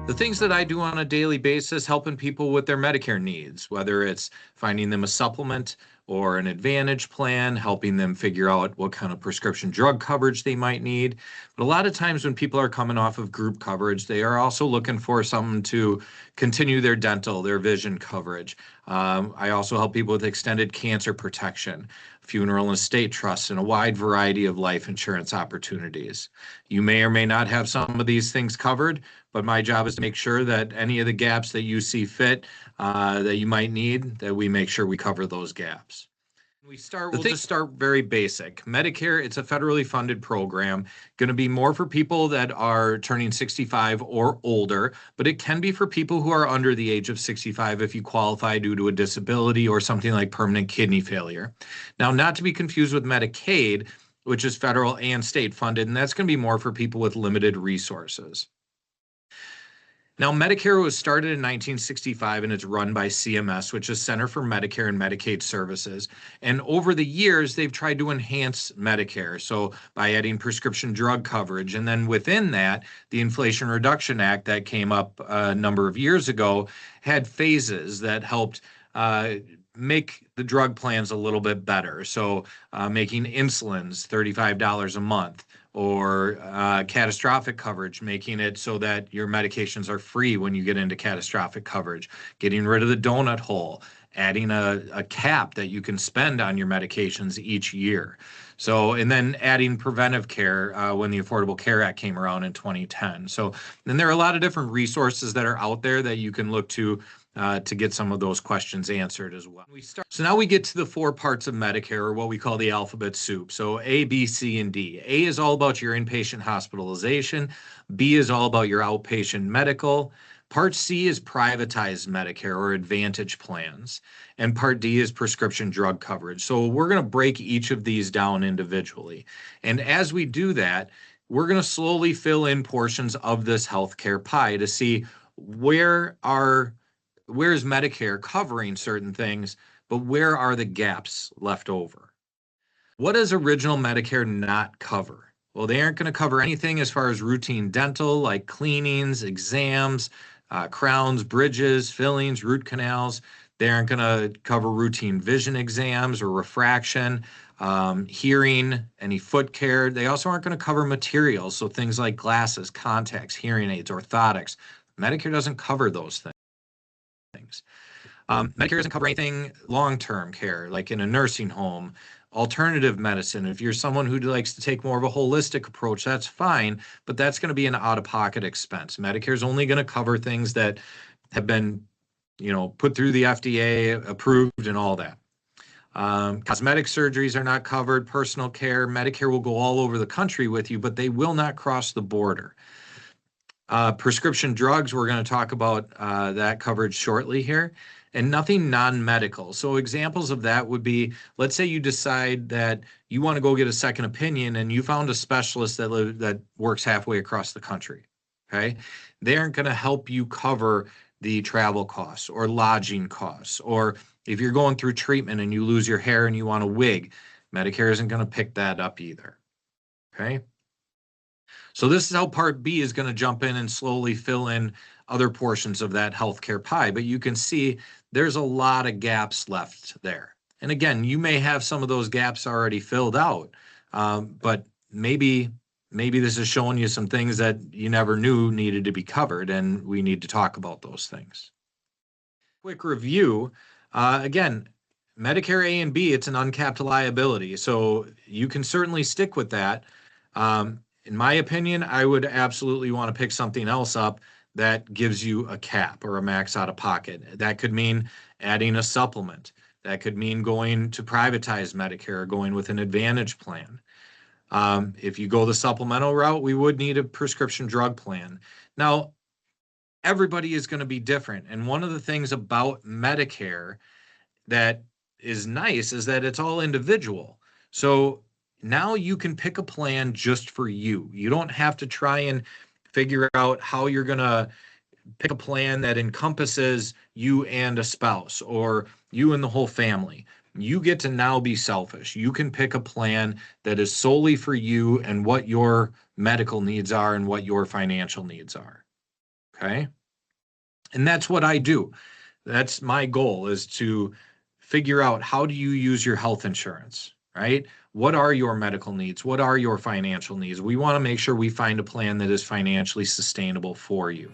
The things that I do on a daily basis, helping people with their Medicare needs, whether it's finding them a supplement or an advantage plan, helping them figure out what kind of prescription drug coverage they might need. But a lot of times when people are coming off of group coverage, they are also looking for something to continue their dental, their vision coverage. I also help people with extended cancer protection, funeral and estate trusts, and a wide variety of life insurance opportunities. You may or may not have some of these things covered, but my job is to make sure that any of the gaps that you see fit that you might need, that we make sure we cover those gaps. We'll just start very basic. Medicare, it's a federally funded program, going to be more for people that are turning 65 or older, but it can be for people who are under the age of 65 if you qualify due to a disability or something like permanent kidney failure. Now, not to be confused with Medicaid, which is federal and state funded, and that's going to be more for people with limited resources. Now, Medicare was started in 1965 and it's run by CMS, which is Center for Medicare and Medicaid Services. And over the years, they've tried to enhance Medicare. So by adding prescription drug coverage, and then within that, the Inflation Reduction Act that came up a number of years ago had phases that helped make the drug plans a little bit better. So making insulins $35 a month, or catastrophic coverage, making it so that your medications are free when you get into catastrophic coverage, getting rid of the donut hole, adding a cap that you can spend on your medications each year. So, and then adding preventive care when the Affordable Care Act came around in 2010. So then there are a lot of different resources that are out there that you can look to get some of those questions answered as well. So now we get to the four parts of Medicare, or what we call the alphabet soup. So A, B, C, and D. A is all about your inpatient hospitalization. B is all about your outpatient medical. Part C is privatized Medicare or Advantage plans. And Part D is prescription drug coverage. So we're going to break each of these down individually. And as we do that, we're going to slowly fill in portions of this healthcare pie to see where is Medicare covering certain things, but where are the gaps left over? What does original Medicare not cover? Well, they aren't going to cover anything as far as routine dental, like cleanings, exams, crowns, bridges, fillings, root canals. They aren't going to cover routine vision exams or refraction, hearing, any foot care. They also aren't going to cover materials, so things like glasses, contacts, hearing aids, orthotics. Medicare doesn't cover those things. Medicare doesn't cover anything long-term care, like in a nursing home, alternative medicine. If you're someone who likes to take more of a holistic approach, that's fine, but that's going to be an out-of-pocket expense. Medicare is only going to cover things that have been, put through the FDA, approved, and all that. Cosmetic surgeries are not covered, personal care. Medicare will go all over the country with you, but they will not cross the border. Prescription drugs, we're going to talk about that coverage shortly here, and nothing non-medical. So examples of that would be, let's say you decide that you want to go get a second opinion and you found a specialist that works halfway across the country, okay? They aren't going to help you cover the travel costs or lodging costs, or if you're going through treatment and you lose your hair and you want a wig, Medicare isn't going to pick that up either, okay? So this is how Part B is going to jump in and slowly fill in other portions of that healthcare pie. But you can see there's a lot of gaps left there. And again, you may have some of those gaps already filled out, but maybe this is showing you some things that you never knew needed to be covered, and we need to talk about those things. Quick review. Again, Medicare A and B, it's an uncapped liability. So you can certainly stick with that. In my opinion, I would absolutely want to pick something else up that gives you a cap or a max out of pocket. That could mean adding a supplement. That could mean going to privatize Medicare or going with an Advantage plan. If you go the supplemental route, we would need a prescription drug plan. Now, everybody is going to be different. And one of the things about Medicare that is nice is that it's all individual. So now you can pick a plan just for you. You don't have to try and figure out how you're going to pick a plan that encompasses you and a spouse or you and the whole family. You get to now be selfish. You can pick a plan that is solely for you and what your medical needs are and what your financial needs are. Okay? And that's what I do. That's my goal, is to figure out, how do you use your health insurance, right? What are your medical needs? What are your financial needs? We want to make sure we find a plan that is financially sustainable for you.